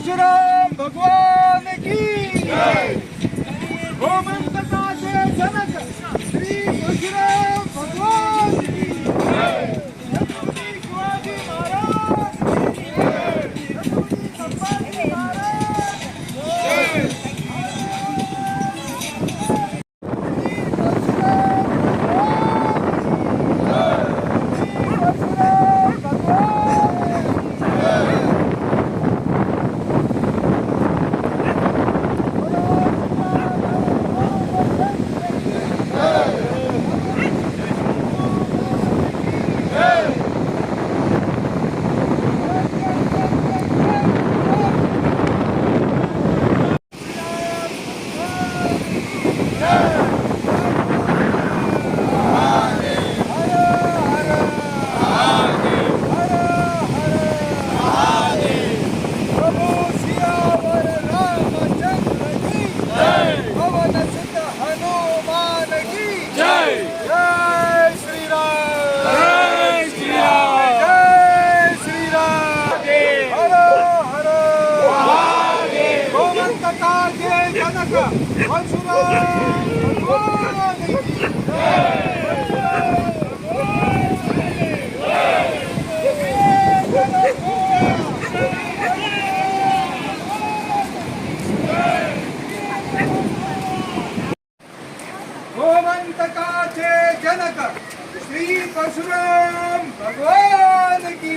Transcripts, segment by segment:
परशुराम भगवान की गोमंतकाचे जनक श्री परशुराम भगवान की छत्रपती शिवाजी महाराज की छत्रपती संभाजी महाराज गोमंतकाचे जनक श्री परशुराम भगवान की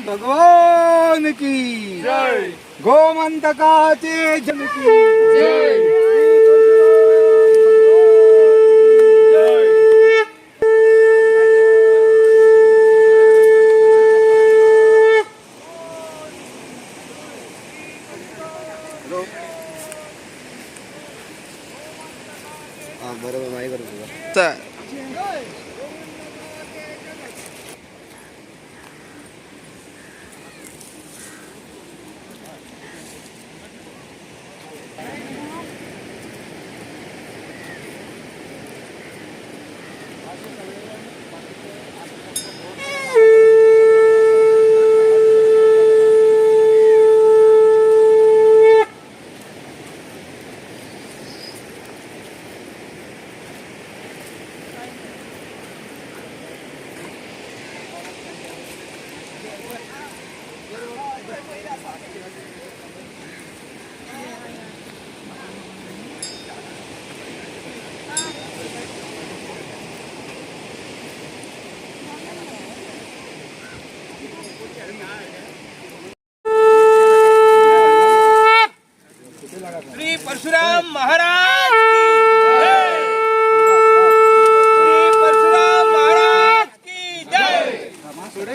भगवान की जय। गोमंतकाचे जनक की जय। बरोबर माहिती करतो श्री परशुराम महाराज की जय।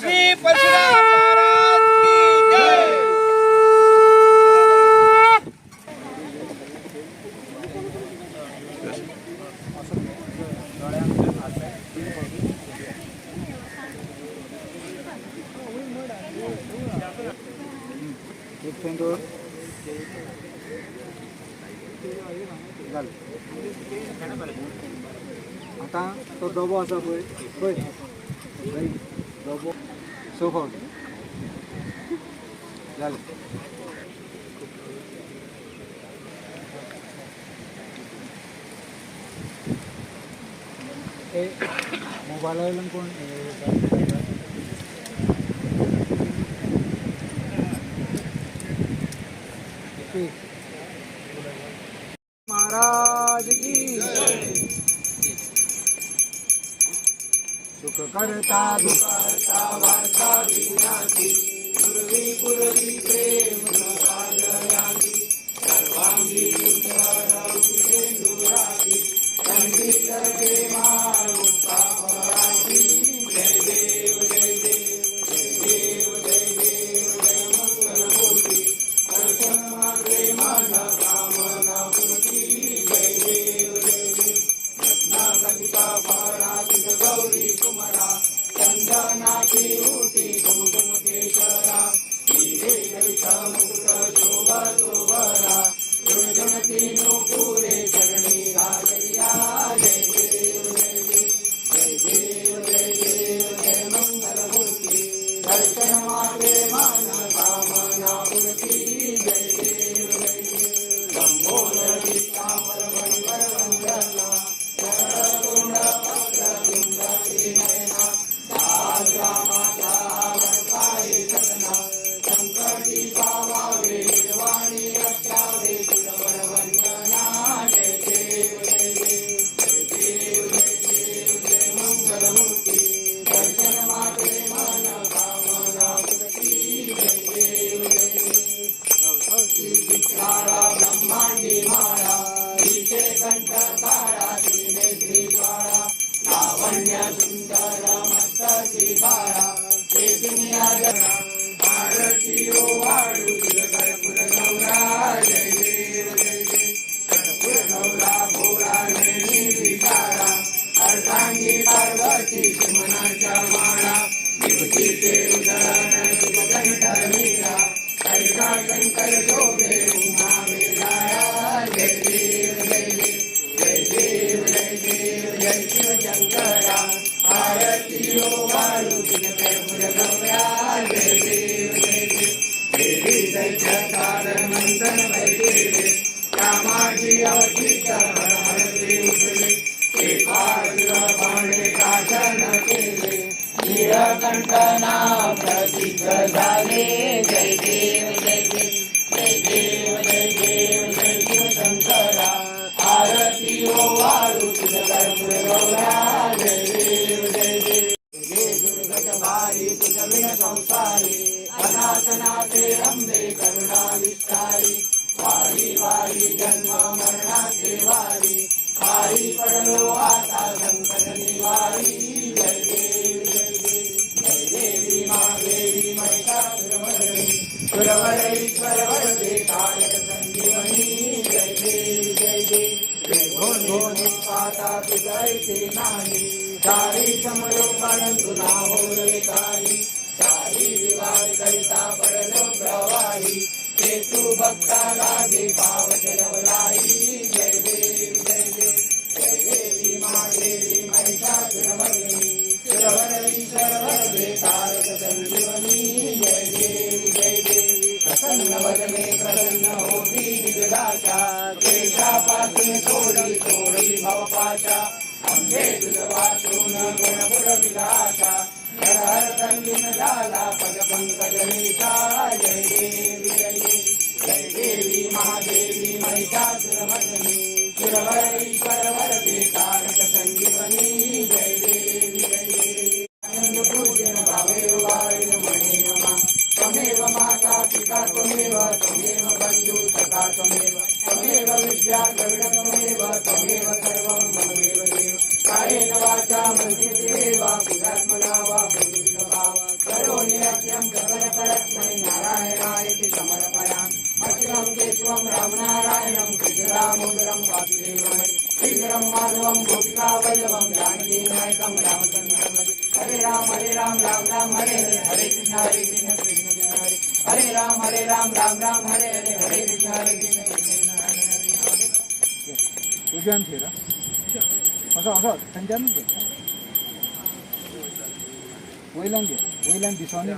श्री परशुराम महाराज की जय। आता तो डबो असा पळय पळय डबो सोफा झालं मोबाईल वयल्यान कोण ओके महाराज की सुख करता दुख करता वार्ता विनाशी पूर्वी पूर्वी प्रेम संपादयामी सर्वांगी सुंदर सिंधुराती संगीत प्रेमा रूपा पराती जय देव जय देव जय देव जय देव जय मंगलमूर्ती दर्शन प्रेमाना कामना पूर्ती जय देव जय देव रत्नागतिका पराती गौरी कुमारा चंदनाची ऊटी कुमकुम केशरा हिरे ललिता मुकुट शोभा शोभरा झुणझुणती नूपुरे चरणी राजरिया जय देव जय देव जय देव जय देव जय मंगलमूर्ती दर्शन माते मान कामना पूर्ती जय देव जय देव लंबोदरी कामर मणिवर वंदना शरकुंड वक्रतुंड त्रिनयना दाद्रा माता वरपाये सदना संकटी पावावे निर्वाणी रक्षावे सुरवर वंदना जय देव जय देव जय देव जय देव जय मंगलमूर्ती दर्शन माते मन कामना पूर्ती जय देव जय देव विक्राळा ब्रह्मांडी माळा विषे कंठ काळा त्रिनेत्री ज्वाळा लावण्य सुंदर मस्तकी बाळा चैतन्या जरा भारती ओ वाळू तुझ कर्पूर गौरा जय देव जय देव कर्पूर गौरा भोळा नयनी विचारा अर्धांगी पार्वती सुमनाच्या माळा विभूतीचे उदरण सुभकंठ मीरा कैसा शंकर शोभे उमा वेलाळा जय देव जय देव जय देव जय देव जय शिव शंकरा आरती ओ वाळू तुझ कर्पूर गौरा जय देव जय देव देवी दैत्यकार मंथन वैदेवे रामाची अवचित हर हरते उठले एकाग्र बाणे काशन केले नीलकंठना प्रसिद्ध झाले जय देव जय देव जय देव जय देव जय शिव शंकरा आरती ओ वाळू तुझ कर्पूर गौरा जय देव जय देव जय दुर्गत भारी तुझ विण संसारी अनाथनाथे अंबे करुणा विस्तारी वारी वारी जन्म मरणाचे वारी वारी पडलो आता संकट निवारी जय देव जय देव जय देवी महादेवी महिषासुरमर्दिनी सुरवरेश्वर वरदे कालक संजीवनी जय देव जय देव भोनी पाता तुझायचे नाही सारी समयो परंतु ना होले काही सारी विवाद करिता पडलो प्रवाही ते तू भक्ता लागे पावत लवलाई जय देव जय देव जय देवी महादेवी महिषासुरमर्दिनी सुरवरेश्वर वरदे तारक संजीवनी जय देवी जय देवी प्रसन्न वदने प्रसन्न होती दिगदाचा क्लेशापासून थोडी भवपाचा आंबे तुझ वाचून गुणपुर विलासा हर हर तल्लीन झाला पद पंकज नीता जय देवी जय देवी जय देवी महादेवी महिषासुरमर्दिनी सुरवरेश्वर वरदे तारक संजीवनी जय देवी जय देवी आनंद पूजन भावे वारिण मणे नमः त्वमेव माता पिता त्वमेव त्वमेव बन्धु सखा त्वमेव त्वमेव विद्या द्रविड त्वमेव त्वमेव सर्वं ममेव देव कायेन वाचा मनसेन वा बुद्धात्मना वा बुद्धिस्वभावा करोमि यज्ञं सकल परस्मै नारायणाय समर्पयामि अखिलं केशवं रामनारायणं कृष्णदामोदरं वासुदेवं श्रीधरं माधवं गोपिकावल्लभं जानकीनायकं रामचन्द्रं हरे राम राम राम हरे हरे हरे कृष्ण कृष्ण कृष्ण हरे हरे राम राम हरे हरे हरे कृष्ण कृष्ण कृष्ण हरे हरे उद्यान थिएरा असं त्यांच्यानं घे वैलान दिसाने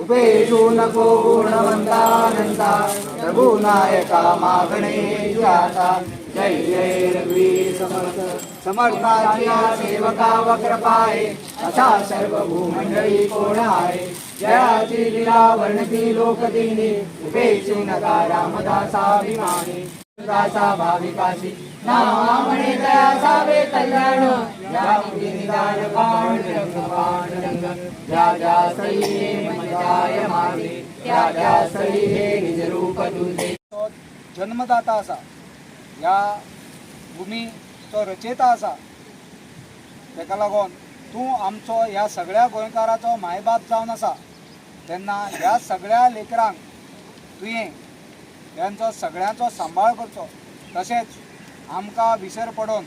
उपेशु नको गुणवंतानंता रघुनायका मागणे जाता जय जय रघुवीर समर्थ समर्थाची सेवका वक्र पाये असा सर्व भूमंडळी कोण आहे जयाची लीला वर्णती लोकदिनी उपेक्षू नका रामदासाभिमानी दासा भाविकाशी नामा म्हणे दयासावे कल्याण या निदान पांडुरंग पांडुरंग ज्या ज्या स्थळी हे मनजाय मागे त्या त्या स्थळी हे निज रूप तुझे तो जन्मदाता असा, ह्या भुमीचो रचयिता असा. तेका लागून तूं आमचो ह्या सगळ्या गोंयकाराचो मायबाप जावन आसा. तेन्ना ह्या सगळ्या लेकरांक तुवें ह्यांचो सगळ्यांचो सांबाळ करचो. तशेंच आमकां विसर पडोवन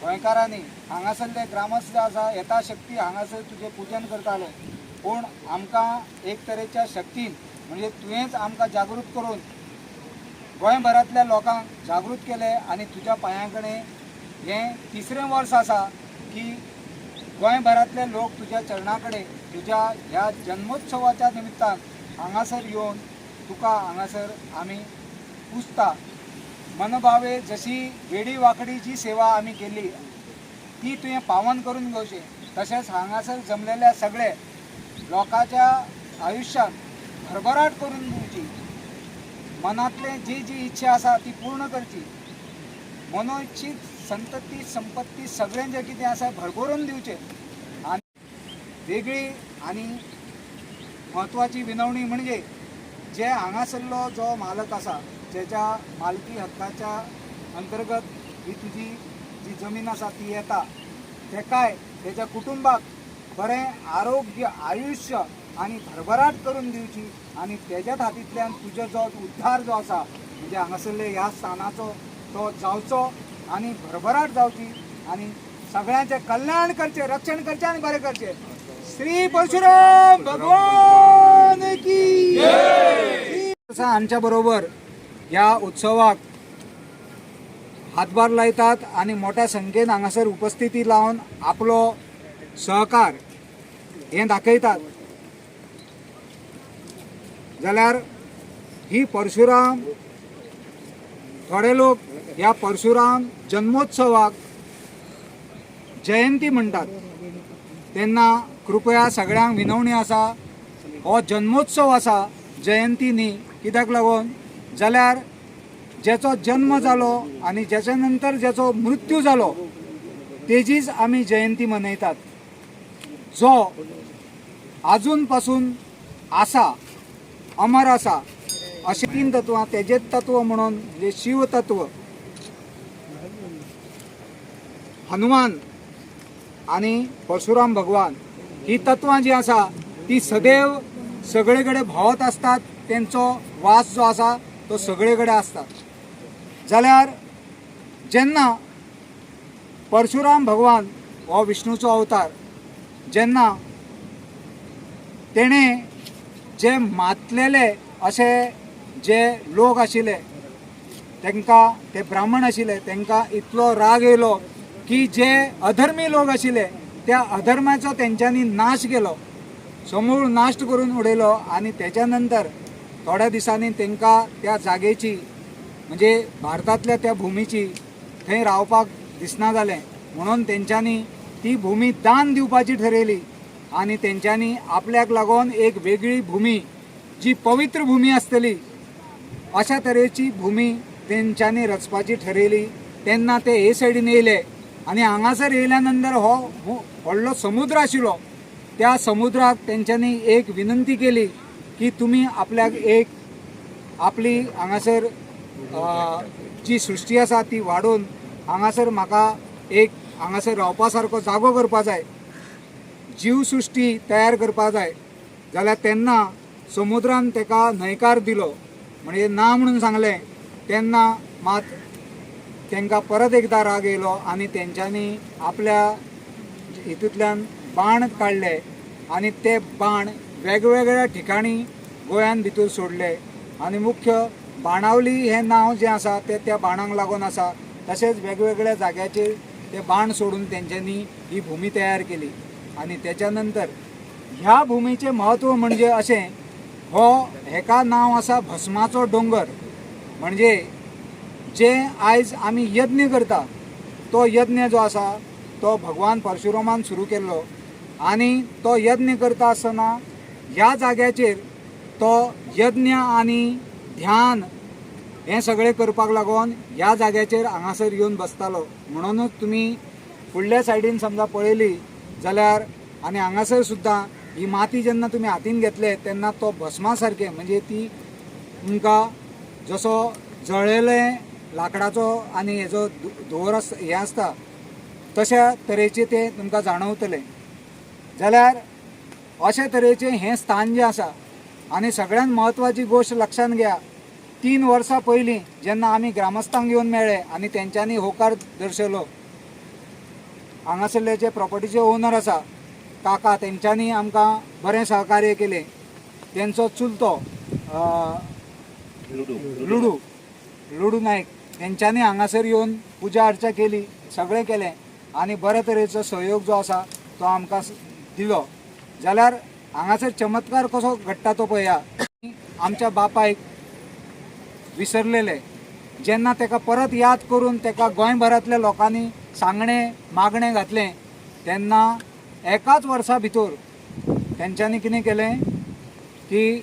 गोंयकारांनी हांगासरले ग्रामस्थ जे आसा यथाशक्ती हांगासर तुजें पुजन करताले. पूण आमकां एक तरेच्या शक्तीन म्हणजे तुवेंच आमकां जागृत करून गोंयभरांतल्या लोकांक जागृत केले आनी तुज्या पांयां कडेन हें तिसरें वर्स आसा की गोंयभरांतले लोक तुज्या चरणा कडेन तुज्या ह्या जन्मोत्सवाच्या निमित्तान हांगासर येवन तुका हांगासर आमी पुजता. मनभावे जशी वेडी वांकडी जी सेवा आमी केली ती तुवें पावन करून घेवचें. तशेंच हांगासर जमलेल्या सगळे लोकांच्या आयुश्यात भरभराट करून दिवची. मनांतले जी जी इच्छा आसा ती पूर्ण करची. मनोइच्छीत संतती संपत्ती सगळें जें कितें आसा भरभरून दिवचें. आनी वेगळी आनी म्हत्वाची विनवणी म्हणजे जे हांगासरलो जो मालक आसा जेच्या मालकी हक्काच्या अंतर्गत ही तुजी जी जमीन आसा ती येता तेकाय तेच्या कुटुंबाक बरें आरोग्य आयुश्य आनी भरभराट करून दिवची. आनी तेज्या हातींतल्यान तुजो जो उद्धार जो आसा म्हणजे हांगासरले ह्या स्थानाचो तो जावचो आनी भरभराट जावची आनी सगळ्यांचें कल्याण करचें, रक्षण करचें आनी बरें करचें. श्री परशुराम भगवान की जय. आमच्या बरोबर ह्या उत्सवाक हातभार लायतात आनी मोठ्या संख्येन हांगासर उपस्थिती लावन आपलो सहकार हें दाखयतात. जाल्यार ही परशुराम थोडे लोक ह्या परशुराम जन्मोत्सवाक जयंती म्हणटात. तेन्ना कृपया सगळ्यांक विनवणी आसा हो जन्मोत्सव आसा जयंती न्ही. कित्याक लागून जाल्यार जेचो जन्म जालो आनी जेच्या नंतर जेचो मृत्यू जालो तेजीच आमी जयंती मनयतात. जो आजून पासून आसा अमर आसा अशी 3 तत्वां तेजेच तत्व म्हणून म्हणजे शिव तत्व, हनुमान आनी परशुराम भगवान ही तत्वां जी आसा ती सदैव सगळे कडेन भोंवत आसतात. तेंचो वास जो आसा तो सगळे कडेन आसता. जाल्यार जेन्ना परशुराम भगवान हो विष्णूचो अवतार जेन्ना तेणें जे मातलेले अशे जे लोक आशिल्ले तांकां ते ब्राह्मण आशिल्ले तांकां इतलो राग येयलो की जे अधर्मी लोक आशिल्ले त्या अधर्माचो तेंच्यांनी नाश केलो, समूळ नाश करून उडयलो. आनी तेच्या नंतर थोड्या दिसांनी तांकां त्या जागेची म्हणजे भारतांतल्या त्या भुमीची थंय रावपाक दिसना जालें म्हणून तेंच्यांनी ती भुमी दान दिवपाची ठरयली. आनी तेंच्यांनी आपल्याक लागून एक वेगळी भुमी जी पवित्र भुमी आसतली अशा तरेची भुमी तेंच्यांनी रचपाची ठरयली. तेन्ना ते हे सायडीन येयले आनी हांगासर येयल्या नंतर हो व्हडलो समुद्र आशिल्लो त्या समुद्राक तेंच्यांनी एक विनंती केली की तुमी आपल्याक एक आपली हांगासर जी सृश्टी आसा ती वाडोवन हांगासर म्हाका एक हांगासर रावपा सारको जागो करपा जाय, जीवसृश्टी तयार करपा जाय. जाल्यार तेन्ना समुद्रान तेका न्हयकार दिलो म्हणजे ना म्हणून सांगलें. तेन्ना मात तांकां परत एकदां राग येयलो आनी तेंच्यांनी आपल्या हितूंतल्यान बाण काडले आनी ते बाण वेगवेगळ्या ठिकाणी गोंयान भितर सोडले. आनी मुख्य बाणावली हें नांव जें आसा तें त्या बाणाक लागून आसा. तशेंच वेगवेगळ्या जाग्याचेर ते बाण सोडून तेंच्यांनी ही भुमी तयार केली. आनी तेच्या नंतर ह्या भुमीचें म्हत्व म्हणजे अशें हो हेका नांव आसा भस्माचो दोंगर. म्हणजे जे आयज आमी यज्ञ करता तो यज्ञ जो आसा तो भगवान परशुरामान सुरू केल्लो. आनी तो यज्ञ करता आसतना ह्या जाग्याचेर तो यज्ञ आनी ध्यान हे सगळे करपाक लागून ह्या जाग्याचेर हांगासर येवन बसतालो. म्हणूनच तुमी फुडल्या सायडीन समजा पळयली जाल्यार आनी हांगासर सुद्दां ही माती जेन्ना तुमी हातीन घेतले तेन्ना तो भस्मा सारके म्हणजे ती तुमकां जसो जळयले लाकडाचो आनी हेजो धुंवर हे आसता तशा तरेचे ते तुमकां जाणवतले. जाल्यार अशे तरेचे हें स्थान जें आसा आनी सगळ्यात म्हत्वाची गोश्ट लक्षांत घेया. 3 वर्सां पयलीं जेन्ना आमी ग्रामस्थांक येवन मेळ्ळे आनी तेंच्यांनी होकार दर्शयलो, हांगासरले जे प्रॉपर्टीचे ओनर आसा काका तेंच्यांनी आमकां बरें सहकार्य केलें. तेंचो चुलतो लुडू नायक तेंच्यांनी हांगासर येवन पुजा अर्चा केली, सगळें केलें आनी बरे तरेचो सहयोग जो आसा तो आमकां दिलो. जाल्यार हांगासर चमत्कार कसो घडटा तो पळया. आमच्या बापायक विसरलेले जेन्ना ताका परत याद करून ताका गोंयभरांतल्या लोकांनी सांगणें मागणें घातलें तेन्ना एकाच वर्सा भितर तेंच्यांनी कितें केलें की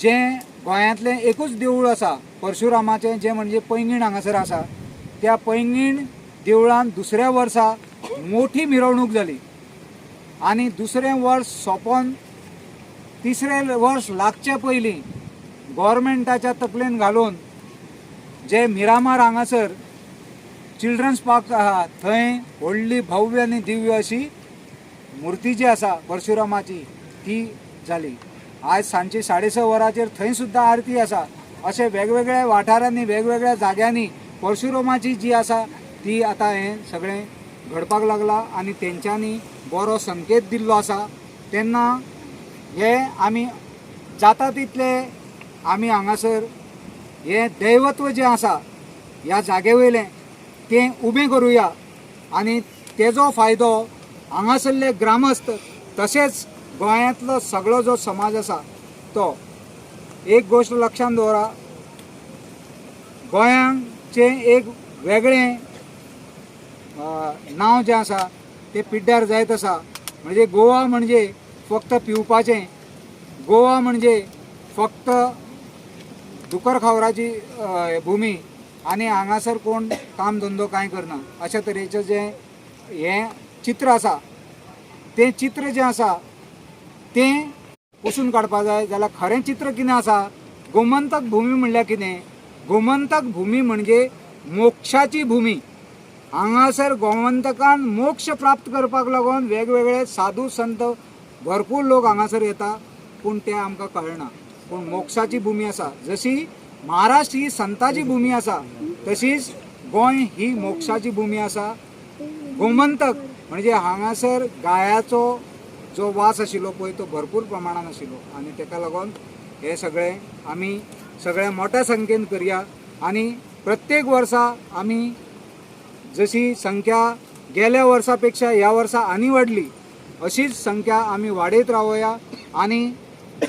जें गोंयांतलें एकूच देवूळ आसा परशुरामाचें जें म्हणजे पैंगीण हांगासर आसा त्या पैंगीण देवळान दुसऱ्या वर्सा मोठी मिरवणूक जाली आनी दुसरें वर्स सोंपोवन तिसरें वर्स लागचे पयलीं गव्हर्मेंटाच्या तकलेन घालून जे मिरामार हांगासर चिल्ड्रन्स पार्क आहा थंय व्हडली भव्य आनी दिव्य अशी मुर्ती जी आसा परशुरामाची ती जाली. आज सांजची 6:30 वरांचेर थंय सुद्दां आरती आसा. अशे वेगवेगळ्या वाठारांनी वेगवेगळ्या जाग्यांनी परशुरामाची जी आसा ती आतां हें सगळें घडपाक लागला आनी तेंच्यांनी बरो संकेत दिल्लो आसा. तेन्ना हे आमी जाता तितले आमी हांगासर हे दैवत्व जें आसा ह्या जागे वयलें तें उबें करुया आनी तेजो फायदो हांगासरले ग्रामस्थ तशेंच गोंयांतलो सगळो जो समाज आसा तो. एक गोश्ट लक्षांत दवरा, गोंयांचें एक वेगळें नांव जें आसा तें पिड्ड्यार जायत आसा. म्हणजे गोवा म्हणजे फक्त पिवपाचें, गोवा म्हणजे फक्त दुकर भुमी आनी हांगासर कोण काम धंदो कांय करना अशा तरेचें जें हें चित्र आसा तें चित्र जें आसा तें पुसून काडपा जाय. जाल्यार खरें चित्र कितें आसा, गोमंतक भुमी म्हणल्यार कितें, गोमंतक भुमी म्हणजे मोक्षाची भुमी. हांगासर गोमंतकान मोक्ष प्राप्त करपाक लागून वेगवेगळे साधू संत भरपूर लोक हांगासर येता पूण तें आमकां कळना. पूण मोक्षाची भुमी आसा. जशी महाराष्ट्र ही संताची भुमी आसा तशीच गोंय ही मोक्षाची भुमी आसा. गोमंतक म्हणजे हांगासर गायाचो जो वास आशिल्लो पळय तो भरपूर प्रमाणान आशिल्लो आनी ताका लागून हे सगळें आमी सगळें मोठ्या संख्येन करया आनी प्रत्येक वर्सा आमी जशी संख्या गेल्या वर्सा पेक्षा ह्या वर्सा आनी वाडली अशीच संख्या आमी वाडयत रावया. आनी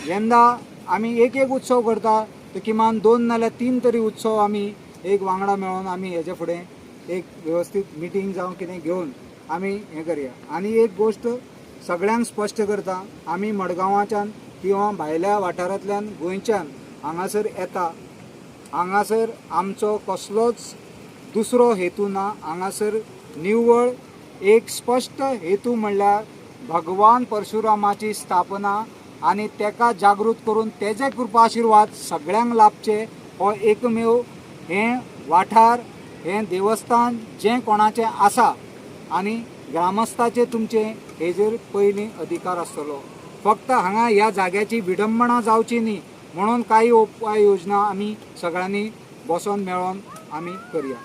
यंदा आमी एक उत्सव करता तो किमान 2 नाल्यार 3 तरी उत्सव आमी एक वांगडा मेळोन आमी हेजे फुडें एक वेवस्थीत मिटींग जावं कितें घेवन आमी हें करया. आनी एक गोश्ट सगळ्यांक स्पश्ट करता, आमी मडगांवाच्यान किंवा भायल्या वाठारांतल्यान गोंयच्यान हांगासर येता, हांगासर आमचो कसलोच दुसरो हेतू ना. हांगासर निव्वळ एक स्पश्ट हेतू म्हणल्यार भगवान परशुरामाची स्थापना आनी तेका जागृत करून तेजे कृपा आशिर्वाद सगळ्यांक लाभचे हो एकमेव हें वाठार हें देवस्थान जें कोणाचें आसा आनी ग्रामस्थाचे तुमचे हेजेर पयलीं अधिकार आसतलो. फक्त हांगा ह्या जाग्याची विडंबना जावची न्ही म्हणून काही उपाय योजना आमी सगळ्यांनी बसोन मेळोन आमी करया.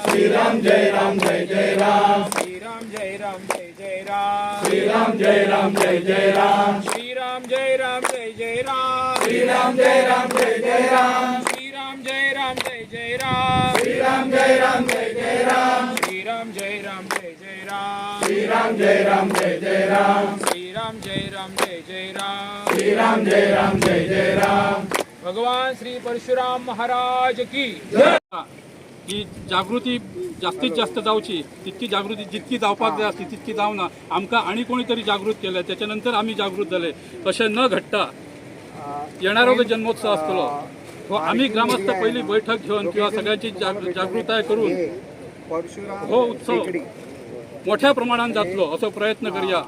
श्री राम जय राम जय जय राम, श्री राम जय राम जय जय राम, श्री राम जय राम जय जय राम, श्री राम जय राम जय जय राम, श्री राम जय राम जय जय राम, श्री राम जय राम जय जय राम, श्री राम जय राम जय जय राम, श्री राम जय राम जय जय राम, श्री राम जय राम जय जय राम, श्री राम जय राम जय जय राम, श्री राम जय राम जय जय राम. भगवान श्री परशुराम महाराज की जय. ही जागृती जास्तीत जास्त जावची, तितकी जागृती जितकी जावपाक जाय आसली तितकी जावना. आमकां आनी कोणी तरी जागृत केले, त्याच्यानंतर आम्ही जागृत झाले. तशें न घडटा येणारो जो जन्मोत्सव आसतलो हो आम्ही ग्रामस्थ पहिली बैठक घेऊन किंवा सगळ्यांची जागृताय करून हो उत्सव मोठ्या प्रमाणात जातलो असो प्रयत्न करूया.